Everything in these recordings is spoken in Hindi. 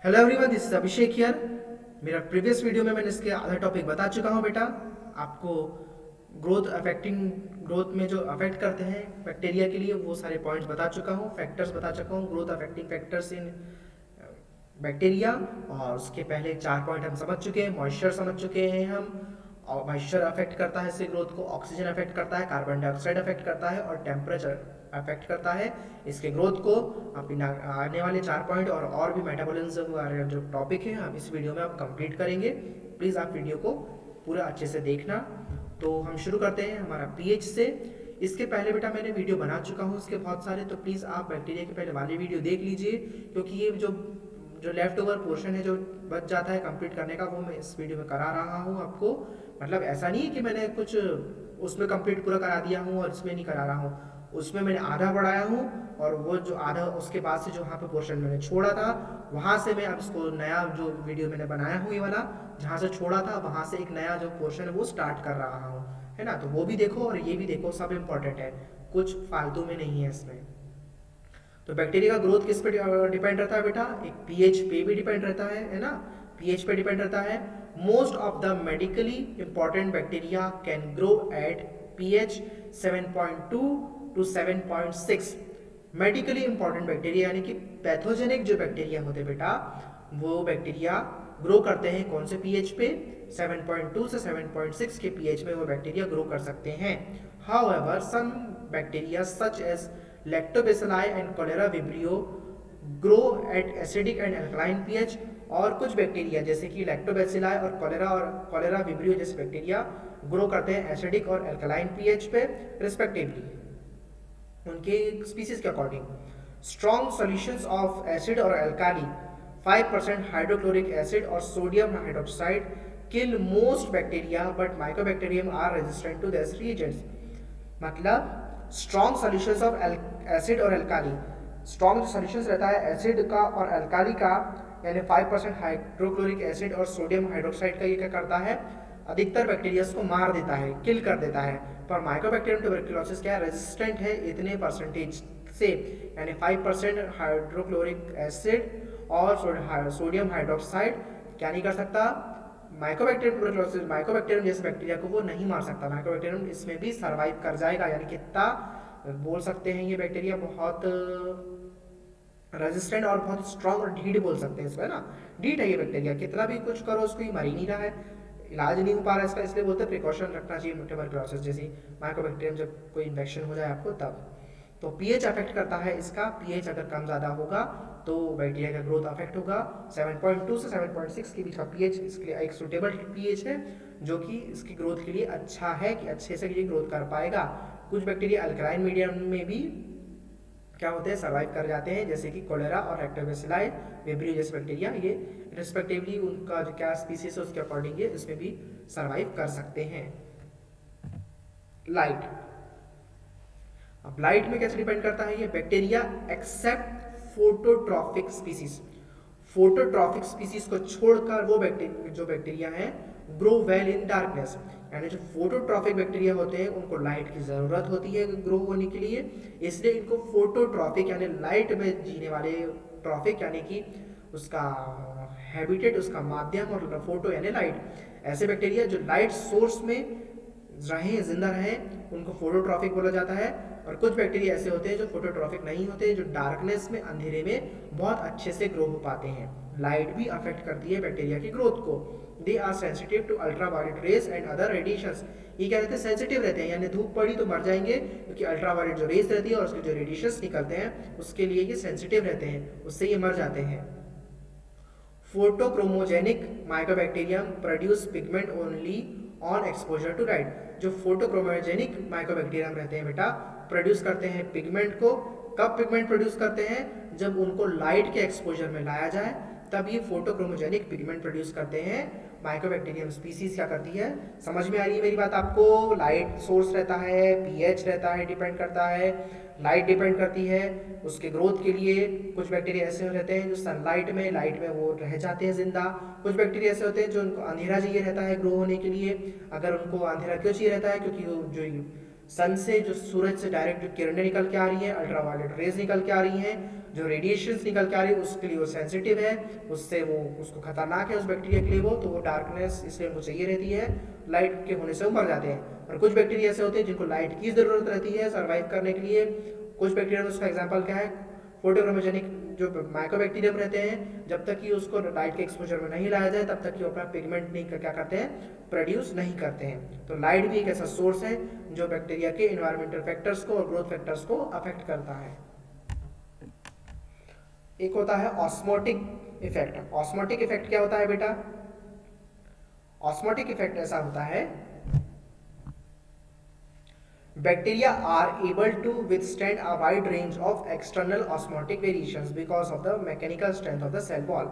Hello everyone, this is Abhishek here. मेरा प्रीवियस वीडियो में मैंने इसके आधा टॉपिक बता चुका हूँ बेटा। आपको ग्रोथ में जो अफेक्ट करते हैं बैक्टीरिया के लिए वो सारे पॉइंट्स बता चुका हूँ, फैक्टर्स बता चुका हूँ, growth affecting factors in bacteria. और उसके पहले 4 पॉइंट हम समझ चुके हैं। मॉइस्चर समझ चुके हैं हम, और मॉइस्चर अफेक्ट करता है इससे ग्रोथ को, ऑक्सीजन अफेक्ट करता है, कार्बन डाइऑक्साइड अफेक्ट करता है और टेम्परेचर अफेक्ट करता है इसके ग्रोथ को। अपनी आने वाले 4 पॉइंट और भी मेटाबॉलिज्म वाले जो टॉपिक है हम इस वीडियो में आप कंप्लीट करेंगे। प्लीज़ आप वीडियो को पूरा अच्छे से देखना। तो हम शुरू करते हैं हमारा पीएच से। इसके पहले बेटा मैंने वीडियो बना चुका हूँ इसके बहुत सारे, तो प्लीज़ आप बैक्टीरिया के पहले वाली वीडियो देख लीजिए, क्योंकि ये जो जो लेफ्ट ओवर पोर्शन है जो बच जाता है कंप्लीट करने का, वो मैं इस वीडियो में करा रहा हूँ आपको। मतलब ऐसा नहीं है कि मैंने कुछ उसमें कंप्लीट पूरा करा दिया हूँ और इसमें नहीं करा रहा हूँ। उसमें मैंने आधा बढ़ाया हूँ, और वो जो आधा उसके बाद से जो वहाँ पे पोर्शन मैंने छोड़ा था वहाँ से मैं अब इसको नया जो वीडियो मैंने बनाया हूँ ये वाला, जहाँ से छोड़ा था वहाँ से एक नया जो पोर्शन है वो स्टार्ट कर रहा हूँ, है ना। तो वो भी देखो और ये भी देखो, सब इम्पोर्टेंट है, कुछ फालतू में नहीं है इसमें। तो बैक्टीरिया का ग्रोथ किस पे डिपेंड रहता है बेटा? एक पीएच पे भी डिपेंड रहता है ना। पीएच पे डिपेंड रहता है। Most of the medically important bacteria can grow at pH 7.2 to 7.6। Medically important bacteria यानी कि पैथोजेनिक जो बैक्टीरिया होते हैं बेटा, वो बैक्टीरिया ग्रो करते हैं कौन से पीएच पे? 7.2 से 7.6 के पीएच में वो बैक्टीरिया ग्रो कर सकते हैं। However some bacteria such as lactobacilli and cholera vibrio grow at acidic and alkaline pH. और कुछ बैक्टीरिया जैसे कि लैक्टोबैसिलाई और कोलेरा विब्रियो जैसे बैक्टीरिया ग्रो करते हैं एसिडिक और अल्कलाइन पीएच पे रिस्पेक्टिवली, उनके स्पीसीज के according. Strong solutions of acid और अल्काली, 5% हाइड्रोक्लोरिक एसिड और sodium hydroxide kill most bacteria but mycobacterium are resistant to this reagents. मतलब स्ट्रॉन्ग सॉल्यूशंस ऑफ एसिड और अल्काली, स्ट्रॉन्ग सॉल्यूशंस रहता है एसिड का और अल्काली का, यानी 5% हाइड्रोक्लोरिक एसिड और सोडियम हाइड्रोक्साइड का, ये क्या करता है? अधिकतर बैक्टीरिया को मार देता है, किल कर देता है। पर माइकोबैक्टीरियम ट्यूबरकुलोसिस क्या है? रेजिस्टेंट है इतने परसेंटेज से, यानी 5% हाइड्रोक्लोरिक एसिड और सोडियम हाइड्रोक्साइड क्या नहीं कर सकता? माइकोबैक्टीरियम ट्यूबरकुलोसिस, माइकोबैक्टीरियम जैसे बैक्टीरिया को वो नहीं मार सकता। माइकोबैक्टीरियम इसमें भी सर्वाइव कर जाएगा, यानी कितना बोल सकते हैं ये बैक्टीरिया बहुत रेजिस्टेंट और बहुत स्ट्रांग और ढीठ बोल सकते हैं इसको, है ना। ढीठ है ये बैक्टीरिया, कितना भी कुछ करो उसको ये मर ही नहीं रहा है, इलाज नहीं हो पा रहा है इसका, इसलिए बोलते हैं प्रिकॉशन रखना चाहिए ट्यूबरकुलोसिस जैसी माइकोबैक्टीरियम जब कोई इन्फेक्शन हो जाए आपको तब। तो पीएच अफेक्ट करता है इसका। पीएच अगर कम ज़्यादा होगा तो बैक्टीरिया का ग्रोथ अफेक्ट होगा। 7.2 से 7.6 के बीच का पीएच इसके लिए एक सुटेबल पीएच है, जो कि इसकी ग्रोथ के लिए अच्छा है, कि अच्छे से ये ग्रोथ कर पाएगा। कुछ बैक्टीरिया अल्कलाइन मीडियम में भी क्या होते हैं? सर्वाइव कर जाते हैं, जैसे कि कोलेरा और लैक्टोबैसिलाई विब्रियो जैसे बैक्टीरिया, ये रिस्पेक्टिवली उनका जो क्या स्पीसीज है उसके अकॉर्डिंग ये इसमें भी सर्वाइव कर सकते हैं। लाइट, अब लाइट में कैसे डिपेंड करता है ये bacteria? Except phototrophic species, phototrophic species को छोड़कर वो बैक्टीरिया जो बैक्टीरिया है ग्रो वेल इन डार्कनेस, यानी जो फोटोट्रॉफिक बैक्टीरिया होते हैं उनको लाइट की जरूरत होती है ग्रो होने के लिए, इसलिए इनको फोटोट्रॉफिक यानी लाइट में जीने वाले, ट्रॉफिक यानी कि उसका हैबिटेट, उसका माध्यम, और फोटो यानी लाइट, ऐसे बैक्टीरिया जो लाइट सोर्स में रहे, जिंदा रहे, उनको फोटोट्रॉफिक बोला जाता है। और कुछ बैक्टीरिया ऐसे होते हैं जो फोटोट्रॉफिक नहीं होते, जो डार्कनेस में, अंधेरे में बहुत अच्छे से ग्रो हो पाते हैं। लाइट भी अफेक्ट करती है बैक्टीरिया की ग्रोथ को। They are sensitive to ultraviolet rays and other radiations. ये क्या रहते हैं? सेंसिटिव रहते हैं, यानी धूप पड़ी तो मर जाएंगे, क्योंकि अल्ट्रावायलेट जो रेज रहती है और उसके जो रेडिएशंस निकलते हैं उसके लिए ये सेंसिटिव रहते हैं, उससे ये मर जाते हैं। Photochromogenic mycobacterium produce pigment only on exposure to light. जो फोटोक्रोमोजेनिक माइकोबैक्टीरियम रहते हैं बेटा, प्रोड्यूस करते हैं पिगमेंट को। कब पिगमेंट प्रोड्यूस करते हैं? जब उनको लाइट के एक्सपोजर में लाया जाए तब ये फोटोक्रोमोजेनिक पिगमेंट प्रोड्यूस करते हैं। माइकोबैक्टीरियम स्पीसीज क्या करती है? समझ में आ रही है मेरी बात आपको? लाइट सोर्स रहता है, पीएच रहता है, डिपेंड करता है, लाइट डिपेंड करती है उसके ग्रोथ के लिए। कुछ बैक्टीरिया ऐसे रहते हैं जो सनलाइट में, लाइट में वो रह जाते हैं जिंदा। कुछ बैक्टीरिया ऐसे होते हैं जो उनको अंधेरा चाहिए रहता है ग्रो होने के लिए। अगर उनको अंधेरा क्यों चाहिए रहता है? क्योंकि वो जो सन से, जो सूरज से डायरेक्ट जो किरणें निकल के आ रही हैं, अल्ट्रावायलेट रेज निकल के आ रही हैं, जो रेडिएशंस निकल के आ रही है उसके लिए वो सेंसिटिव है, उससे वो उसको खतरनाक है उस बैक्टीरिया के लिए वो, तो वो डार्कनेस इसलिए उनको चाहिए रहती है, लाइट के होने से वो मर जाते हैं। और कुछ बैक्टीरिया ऐसे होते हैं जिनको लाइट की ज़रूरत रहती है सर्वाइव करने के लिए। कुछ बैक्टीरिया में उसका एग्जाम्पल क्या है, फोटोक्रोमोजेनिक जो माइक्रोबैक्टीरियम रहते हैं, जब तक कि उसको लाइट के एक्सपोजर में नहीं लाया जाए तब तक कि वो अपना पिगमेंट नहीं क्या करते हैं, प्रोड्यूस नहीं करते हैं। तो लाइट भी एक ऐसा सोर्स है जो बैक्टीरिया के इन्वायरमेंटल फैक्टर्स को और ग्रोथ फैक्टर्स को अफेक्ट करता है। एक होता है ऑस्मोटिक इफेक्ट। ऑस्मोटिक इफेक्ट क्या होता है बेटा? ऑस्मोटिक इफेक्ट ऐसा होता है, bacteria are able to withstand a wide range of external osmotic variations because of the mechanical strength of the cell wall.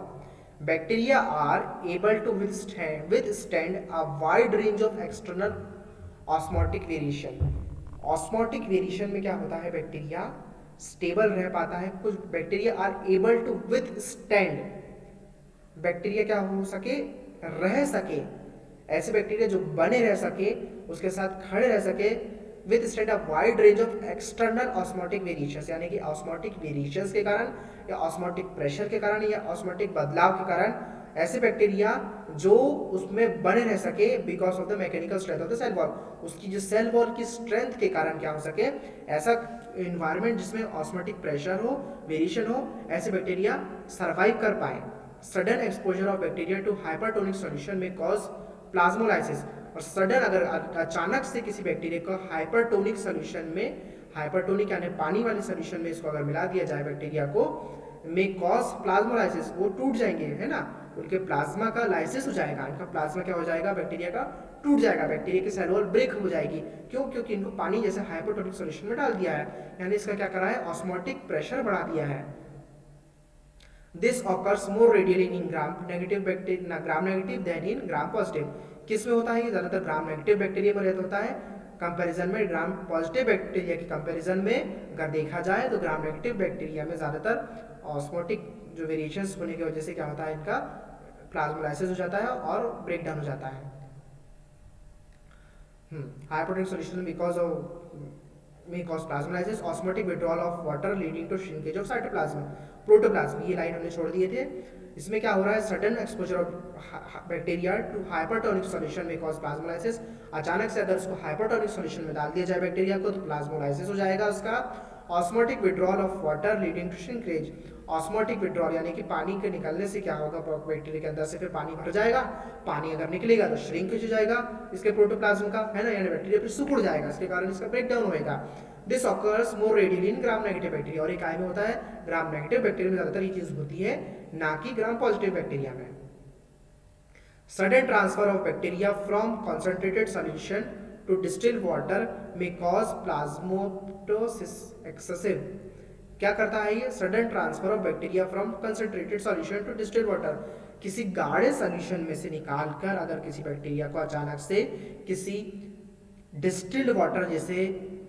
Bacteria are able to withstand a wide range of external osmotic variation. Osmotic variation में क्या होता है, बैक्टीरिया स्टेबल रह पाता है। कुछ bacteria are able to withstand, bacteria क्या हो सके, रह सके, ऐसे बैक्टीरिया जो बने रह सके, उसके साथ खड़े रह सके with stand a wide range of external osmotic variations, यानी कि ऑस्मोटिक वेरिएशंस के कारण या ऑस्मोटिक प्रेशर के कारण या ऑस्मोटिक बदलाव के कारण ऐसे बैक्टीरिया जो उसमें बने रह सके because of the mechanical strength of the cell wall, उसकी जो सेल वॉल की स्ट्रेंथ के कारण क्या हो सके, ऐसा इन्वायरमेंट जिसमें ऑस्मोटिक प्रेशर हो, वेरिएशन हो, ऐसे बैक्टीरिया सर्वाइव कर पाए। Sudden exposure of bacteria to hypertonic solution में कॉज प्लाज्मोलाइसिस, और सडन अगर अचानक से किसी बैक्टीरिया को हाइपरटोनिक सॉल्यूशन में, हाइपरटोनिक यानी पानी वाले सॉल्यूशन में इसको अगर मिला दिया जाए बैक्टीरिया को, में कॉज प्लाज्मोलाइसिस, वो टूट जाएंगे, है ना, उनके प्लाज्मा का लाइसिस हो जाएगा, इनका प्लाज्मा क्या हो जाएगा, बैक्टीरिया का टूट जाएगा, बैक्टीरिया की सेल वॉल ब्रेक हो जाएगी। क्यों? क्योंकि इनको पानी जैसे हाइपरटोनिक सॉल्यूशन में डाल दिया है, यानी इसका क्या करा है, ऑस्मोटिक प्रेशर बढ़ा दिया है। This occurs more readily in gram negative bacteria, gram negative then in gram positive. किस में होता है, ये ज्यादातर ग्राम नेगेटिव बैक्टीरिया में रहता होता है, कंपैरिजन में ग्राम पॉजिटिव बैक्टीरिया के कंपैरिजन में अगर देखा जाए तो ग्राम नेगेटिव बैक्टीरिया में ज्यादातर ऑस्मोटिक जो वेरिएशंस होने की वजह से क्या होता है, इनका प्लाज्मोलाइसिस हो जाता है और ब्रेक डाउन हो जाता है। Hypertonic solution because of may cause plasmolysis, osmotic withdrawal of water leading to shrinkage of cytoplasm, protoplasm, ये लाइन हमने छोड़ दिए थे। इसमें क्या हो रहा है, sudden exposure of bacteria to hypertonic solution में कॉज प्लाज्मोलाइसिस, अचानक से अगर उसको हाइपरटोनिक सॉल्यूशन में डाल दिया जाए बैक्टीरिया को तो प्लाज्मोलाइसिस हो जाएगा उसका। Osmotic withdrawal of water leading to shrinkage, osmotic withdrawal यानी कि पानी के निकलने से क्या होगा, बैक्टीरिया के अंदर से फिर पानी भर जाएगा, पानी अगर निकलेगा तो श्रिंकेज हो जाएगा इसके प्रोटोप्लाज्म का, है ना, यानी बैक्टीरिया फिर सिकुड़ जाएगा, इसके कारण इसका ब्रेक डाउन होएगा। This occurs more readily in gram negative bacteria, और एक में होता है ग्राम नेगेटिव बैक्टीरिया में ज्यादातर ये चीज होती है, ना कि ग्राम पॉजिटिव बैक्टीरिया में। Sudden transfer of bacteria from concentrated solution to distilled water में कॉज प्लाज्मोप्टोसिस एक्सेसिव। क्या करता है ये, sudden transfer of bacteria from concentrated solution to distilled water, किसी गाढ़े सॉल्यूशन में से निकालकर अगर किसी बैक्टीरिया को अचानक से किसी डिस्टिल्ड वाटर जैसे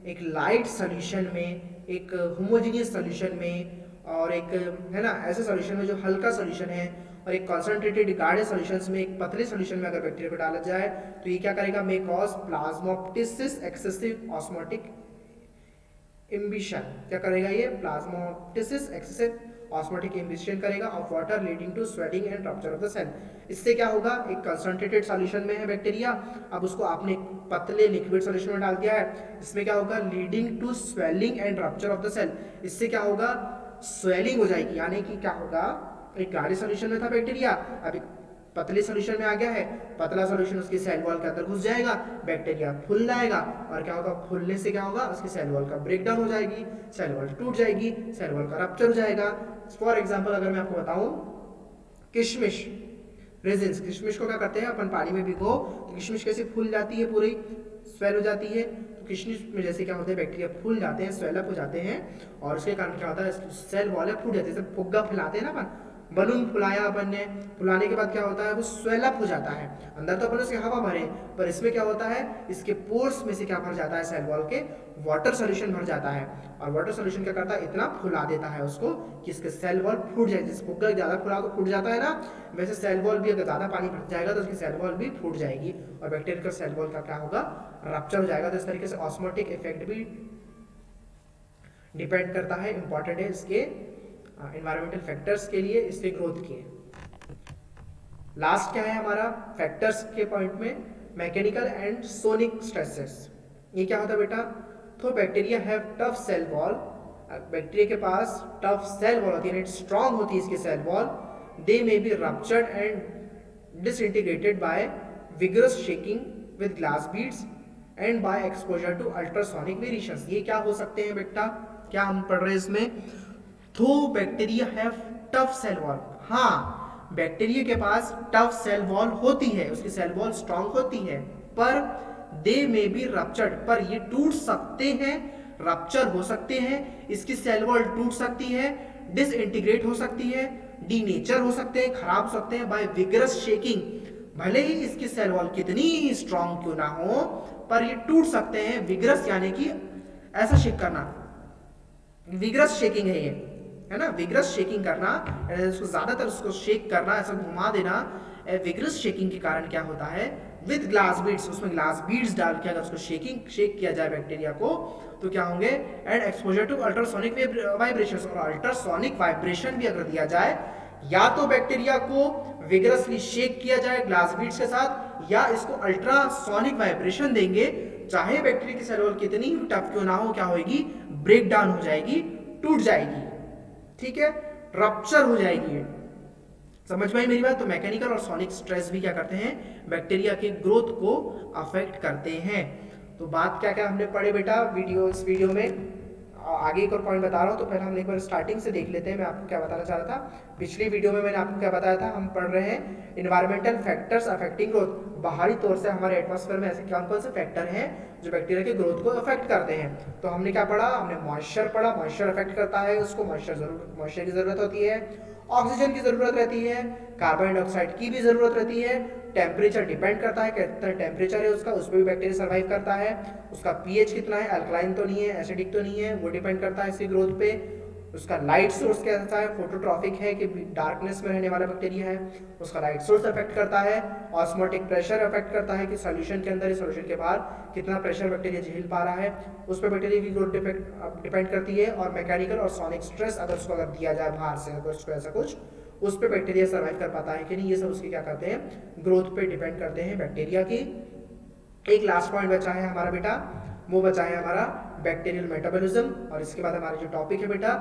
एक लाइट सॉल्यूशन में, एक होमोजेनियस सॉल्यूशन में, और एक, है ना, ऐसे सॉल्यूशन में जो हल्का सॉल्यूशन है, और एक कॉन्सेंट्रेटेड गाढ़े सॉल्यूशंस में, एक पतले सॉल्यूशन में अगर बैक्टीरिया को डाला जाए तो ये क्या करेगा, may cause plasmoptysis excessive osmotic imbibition. क्या करेगा ये, प्लाज्मोप्टिसिस एक्सेसिव ऑस्मोटिक इम्बिशन करेगा of water leading to swelling and rupture of the cell. इससे क्या होगा, एक कंसंट्रेटेड सॉल्यूशन में है बैक्टीरिया, अब उसको आपने पतले लिक्विड सॉल्यूशन में डाल दिया है, इसमें क्या होगा, leading to swelling and rupture of the cell, इससे क्या होगा, स्वेलिंग हो जाएगी, यानी कि क्या होगा, एक गाढ़े सॉल्यूशन में था बैक्टीरिया, अभी पतले सॉल्यूशन में आ गया है, पतला सॉल्यूशन उसकी सेल वॉल के अंदर घुस जाएगा, बैक्टीरिया फूल जाएगा, और क्या होगा, फूलने से क्या होगा, उसकी सेल वॉल का ब्रेक डाउन हो जाएगी, सेल वॉल टूट जाएगी, सेल वॉल का रप्चर हो जाएगा। फॉर एग्जाम्पल अगर मैं आपको बताऊं, किशमिश रेजिन्स, किशमिश को क्या करते हैं अपन पानी में भिगो तो किशमिश कैसे फूल जाती है, पूरी स्वेल हो जाती है, तो किशमिश में जैसे क्या होता है, बैक्टीरिया फूल जाते हैं, स्वेलअप हो जाते हैं, और उसके कारण क्या होता है, सेल वॉल फूट जाती है, जैसे फुग्गा फैलाते हैं ना अपन, बलून फुलाया अपन ने, फुलाने के बाद क्या होता है, वो स्वेलअप हो जाता है, अंदर तो अपन उसकी हवा भरे, पर इसमें क्या होता है, इसके पोर्स में से क्या भर जाता है, सेल वॉल के वाटर सॉल्यूशन भर जाता है, और वाटर सॉल्यूशन क्या करता है, इतना फुला देता है उसको कि इसके सेल वॉल फूट जाए, जैसे फुग्गा ज्यादा फुला तो फूट जाता है ना, वैसे सेल वॉल भी अगर ज्यादा पानी भर जाएगा तो उसकी सेल वॉल भी फूट जाएगी, और बैक्टीरिया का सेल वॉल का क्या होगा, रप्चर हो जाएगा। तो इस तरीके से ऑस्मोटिक इफेक्ट भी डिपेंड करता है, इंपॉर्टेंट है इसके इन्वायरमेंटल फैक्टर्स के लिए इसके ग्रोथ के। लास्ट क्या है हमारा फैक्टर्स के पॉइंट में, मैकेनिकल एंड सोनिक स्ट्रेसेस। ये क्या होता है बेटा, तो bacteria have tough cell wall, bacteria के पास टफ सेल वॉल होती है, स्ट्रॉन्ग होती है इसकी cell wall, they may be ruptured and disintegrated by vigorous shaking with glass beads and by exposure to ultrasonic variations. ये क्या हो सकते हैं बेटा, क्या हम पढ़ रहे हैं इसमें, तो bacteria have tough cell wall, हाँ बैक्टीरिया के पास टफ सेल वॉल होती है, उसकी सेल वॉल स्ट्रांग होती है, पर दे मे बी रप्चर्ड, पर ये टूट सकते हैं, रप्चर हो सकते हैं, इसकी सेल वॉल टूट सकती है, डिसइंटीग्रेट हो सकती है, डीनेचर हो सकते हैं, खराब हो सकते हैं बाय विगरस शेकिंग, भले ही इसकी सेल वॉल कितनी ही स्ट्रांग क्यों ना हो पर ये टूट सकते हैं। विगरस यानी कि ऐसा शेक करना, विगरस शेकिंग है ना, विगरस शेकिंग करना, उसको ज्यादातर उसको शेक करना, ऐसा घुमा देना, विगरस शेकिंग के कारण क्या होता है, विद ग्लास बीड्स, उसमें ग्लास बीड्स डाल के अगर उसको शेक किया जाए बैक्टीरिया को तो क्या होंगे, and exposure to ultrasonic vibrations, और अल्ट्रासोनिक वाइब्रेशन भी अगर दिया जाए, या तो बैक्टीरिया को विगरसली शेक किया जाए ग्लास बीड्स के साथ, या इसको अल्ट्रासोनिक वाइब्रेशन देंगे, चाहे बैक्टीरिया की सेल वॉल कितनी ही टफ क्यों ना हो, क्या होगी, ब्रेक डाउन हो जाएगी, टूट जाएगी, ठीक है, रप्चर हो जाएगी। समझ में आई मेरी बात। तो मैकेनिकल और सोनिक स्ट्रेस भी क्या करते हैं, बैक्टीरिया के ग्रोथ को अफेक्ट करते हैं। तो बात क्या क्या हमने पढ़े बेटा इस वीडियो में, आगे एक और पॉइंट बता रहा हूँ, तो पहले हम एक बार स्टार्टिंग से देख लेते हैं। मैं आपको क्या बताना चाह रहा था, पिछली वीडियो में मैंने आपको क्या बताया था, हम पढ़ रहे हैं इन्वायरमेंटल फैक्टर्स अफेक्टिंग ग्रोथ। बाहरी तौर से हमारे एटमॉस्फेयर में ऐसे कौन कौन से फैक्टर हैं जो बैक्टीरिया के ग्रोथ को अफेक्ट करते हैं। तो हमने क्या पढ़ा, हमने मॉइस्चर पढ़ा, मॉइस्चर अफेक्ट करता है उसको, मॉइस्चर की जरूरत होती है, ऑक्सीजन की जरूरत रहती है, कार्बन डाइऑक्साइड की भी जरूरत रहती है, टेम्परेचर डिपेंड करता है, कितना टेम्परेचर है उसका, उस पर भी बैक्टीरिया सर्वाइव करता है, उसका पीएच कितना है, अल्कलाइन तो नहीं है, एसिडिक तो नहीं है, वो डिपेंड करता है इसकी ग्रोथ पे, उसका लाइट सोर्स कैसा है, फोटोट्रॉफिक है कि डार्कनेस में रहने वाला बैक्टीरिया है, उसका लाइट सोर्स अफेक्ट करता है, ऑस्मोटिक प्रेशर अफेक्ट करता है कि सॉल्यूशन के अंदर, सॉल्यूशन के बाहर कितना प्रेशर बैक्टीरिया झेल पा रहा है, उस पर बैक्टीरिया की ग्रोथ डिपेंड करती है, और मैकेनिकल और सोनिक स्ट्रेस अगर उसको अगर दिया जाए बाहर से, अगर उसको ऐसा कुछ, उस पर बैक्टीरिया सर्वाइव कर पाता है कि नहीं, ये सब उसकी क्या करते हैं, ग्रोथ पे डिपेंड करते हैं बैक्टीरिया की। एक लास्ट पॉइंट बचा है हमारा बेटा, वो बचा है हमारा बैक्टीरियल मेटाबॉलिज्म, और इसके बाद हमारा जो टॉपिक है बेटा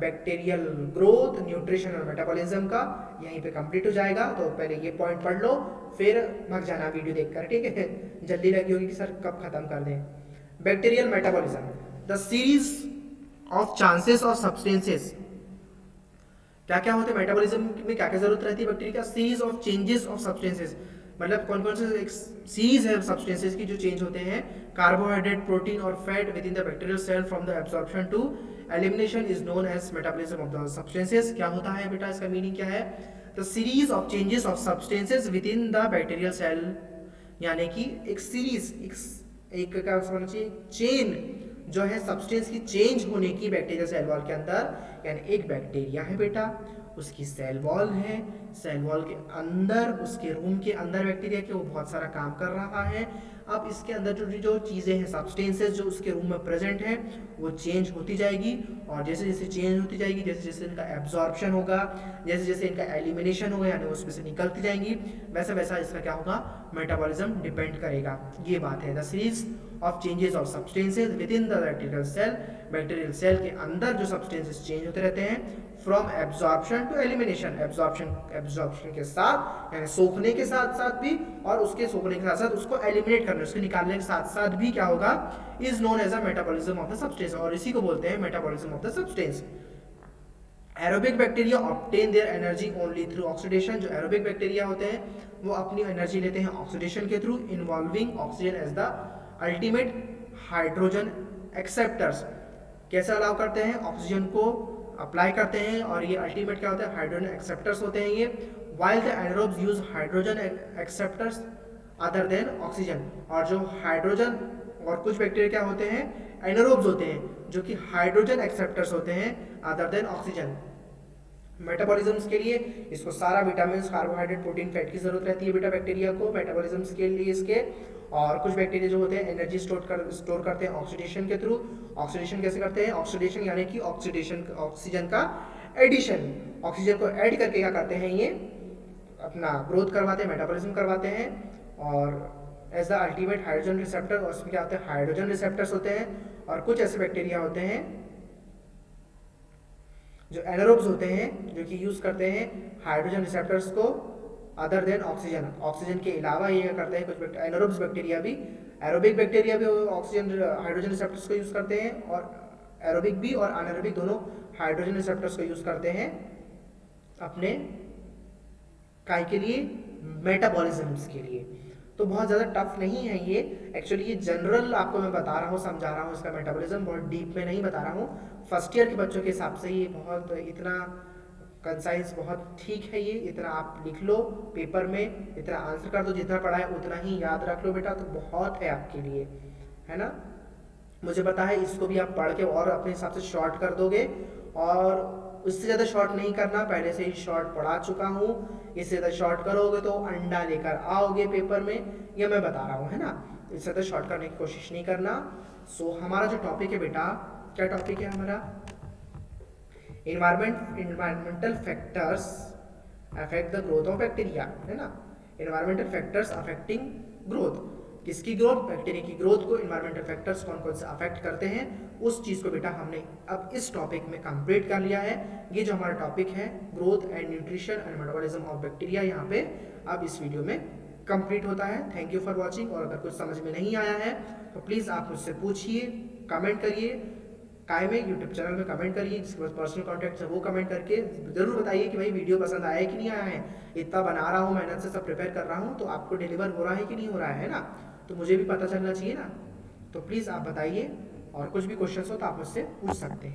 बैक्टीरियल ग्रोथ, न्यूट्रिशन और मेटाबॉलिज्म का, यहीं पे कंप्लीट हो जाएगा। तो पहले ये पॉइंट पढ़ लो, फिर भाग जाना वीडियो देखकर, ठीक है, जल्दी लगी होगी कि सर कब खत्म कर दें। Bacterial metabolism, the series of chances of substances, क्या क्या होते हैं मेटाबॉलिज्म में, क्या क्या जरूरत रहती है बैक्टीरिया का, series of changes of substances, मतलब कौन कौन से एक सीरीज है सब्सटेंसेस की जो चेंज होते हैं, कार्बोहाइड्रेट, प्रोटीन और fat within the bacterial cell from the absorption to elimination is known as metabolism of the substances. क्या होता है बेटा, इसका मीनिंग क्या है, the series of changes of substances within the bacterial cell, यानी कि एक सीरीज, एक क्या समझना चाहिए, चेन जो है सब्सटेंस की चेंज होने की बैक्टीरिया सेल वॉल के अंदर, यानी एक बैक्टीरिया है बेटा, उसकी सेल वॉल है, सेल वॉल के अंदर, उसके रूम के अंदर बैक्टीरिया के वो बहुत सारा काम कर रहा है। अब इसके अंदर जो चीज़ें हैं, सब्सटेंसेस जो उसके रूम में प्रेजेंट है, वो चेंज होती जाएगी, और जैसे जैसे चेंज होती जाएगी, जैसे जैसे इनका एब्जॉर्प्शन होगा, जैसे जैसे इनका एलिमिनेशन होगा, यानी उसमें से निकलती जाएंगी, वैसा वैसा इसका क्या होगा, मेटाबॉलिज्म डिपेंड करेगा। ये बात है, the series of changes of substances within the bacterial cell, bacterial cell के अंदर जो सब्सटेंसेस चेंज होते रहते हैं, from absorption to elimination, absorption के साथ यानी सोखने के साथ साथ भी, और उसके सोखने के साथ साथ उसको एलिमिनेट करने, उसके निकालने के साथ साथ भी क्या होगा, is known as a metabolism of the substance, और इसी को बोलते हैं metabolism of the substance. Aerobic bacteria obtain their energy only through oxidation, जो एरोबिक बैक्टीरिया होते हैं वो अपनी एनर्जी लेते हैं ऑक्सीडेशन के through, involving oxygen as the ultimate hydrogen acceptors. कैसे अलाउ करते हैं, ऑक्सीजन को अप्लाई करते हैं, और ये अल्टीमेट क्या होता है, हाइड्रोजन एक्सेप्टर्स होते हैं ये। While the anaerobes use hydrogen acceptors other than oxygen, और जो हाइड्रोजन, और कुछ बैक्टीरिया क्या होते हैं, एनारोब्स होते हैं जो कि हाइड्रोजन एक्सेप्टर्स होते हैं अदर देन ऑक्सीजन। मेटाबॉलिज्म्स के लिए इसको सारा विटामिन, कार्बोहाइड्रेट, प्रोटीन, फैट की जरूरत रहती है बेटा बैक्टीरिया को मेटाबॉलिज्म्स के लिए इसके। और कुछ बैक्टीरिया जो होते हैं एनर्जी स्टोर करते हैं ऑक्सीडेशन के थ्रू। ऑक्सीडेशन कैसे करते हैं, ऑक्सीडेशन यानी कि ऑक्सीजन का एडिशन, ऑक्सीजन को ऐड करके क्या करते हैं ये अपना ग्रोथ करवाते हैं, मेटाबॉलिज्म करवाते हैं। और as the ultimate hydrogen receptor, और उसमें क्या होते हैं हाइड्रोजन रिसेप्टर्स होते हैं। और कुछ ऐसे बैक्टीरिया होते हैं जो एनारोब्स होते हैं जो कि यूज करते हैं हाइड्रोजन रिसेप्टर्स को अदर देन ऑक्सीजन, ऑक्सीजन के अलावा ये करते हैं। कुछ एनारोब्स बैक्टीरिया भी, एरोबिक बैक्टीरिया भी ऑक्सीजन हाइड्रोजन रिसेप्टर्स को यूज करते हैं, और एरोबिक भी और अनएरोबिक दोनों हाइड्रोजन रिसेप्टर्स को यूज करते हैं अपने काय के लिए, मेटाबॉलिज्म्स के लिए। तो बहुत ज़्यादा टफ नहीं है ये, एक्चुअली ये जनरल आपको मैं बता रहा हूँ, समझा रहा हूँ इसका मेटाबॉलिज्म, बहुत डीप में नहीं बता रहा हूँ। फर्स्ट ईयर के बच्चों के हिसाब से ये बहुत इतना कंसाइज बहुत ठीक है ये, इतना आप लिख लो पेपर में, इतना आंसर कर दो, जितना पढ़ा है उतना ही याद रख लो बेटा, तो बहुत है आपके लिए, है ना। मुझे पता है इसको भी आप पढ़ के और अपने हिसाब से शॉर्ट कर दोगे, और उससे ज़्यादा शॉर्ट नहीं करना, पहले से ही शॉर्ट पढ़ा चुका हूँ। इससे ज़्यादा शॉर्ट करोगे तो अंडा लेकर आओगे पेपर में, ये मैं बता रहा हूँ, है ना। इससे ज़्यादा शॉर्ट करने की कोशिश नहीं करना। सो हमारा जो टॉपिक है बेटा, क्या टॉपिक है हमारा, environmental factors affect the growth of bacteria, है ना। इन्वायरमेंटल फैक्टर्स अफेक्टिंग ग्रोथ, किसकी ग्रोथ, बैक्टीरिया की ग्रोथ को इन्वायरमेंटल फैक्टर्स कौन कौन से अफेक्ट करते हैं, उस चीज़ को बेटा हमने अब इस टॉपिक में कंप्लीट कर लिया है। ये जो हमारा टॉपिक है growth and nutrition and metabolism of bacteria, यहाँ पे अब इस वीडियो में कंप्लीट होता है। Thank you for watching. और अगर कुछ समझ में नहीं आया है तो प्लीज़ आप मुझसे पूछिए, कमेंट करिए, काय में यूट्यूब चैनल में कमेंट करिए, जिसके पास पर्सनल कॉन्टैक्ट है वो कमेंट करके जरूर बताइए कि भाई वीडियो पसंद आया है कि नहीं आया है। इतना बना रहा हूँ, मेहनत से सब प्रिपेयर कर रहा हूँ, तो आपको डिलीवर हो रहा है कि नहीं हो रहा है ना, तो मुझे भी पता चलना चाहिए ना। तो प्लीज़ आप बताइए, और कुछ भी क्वेश्चन हो तो आप मुझसे पूछ सकते हैं।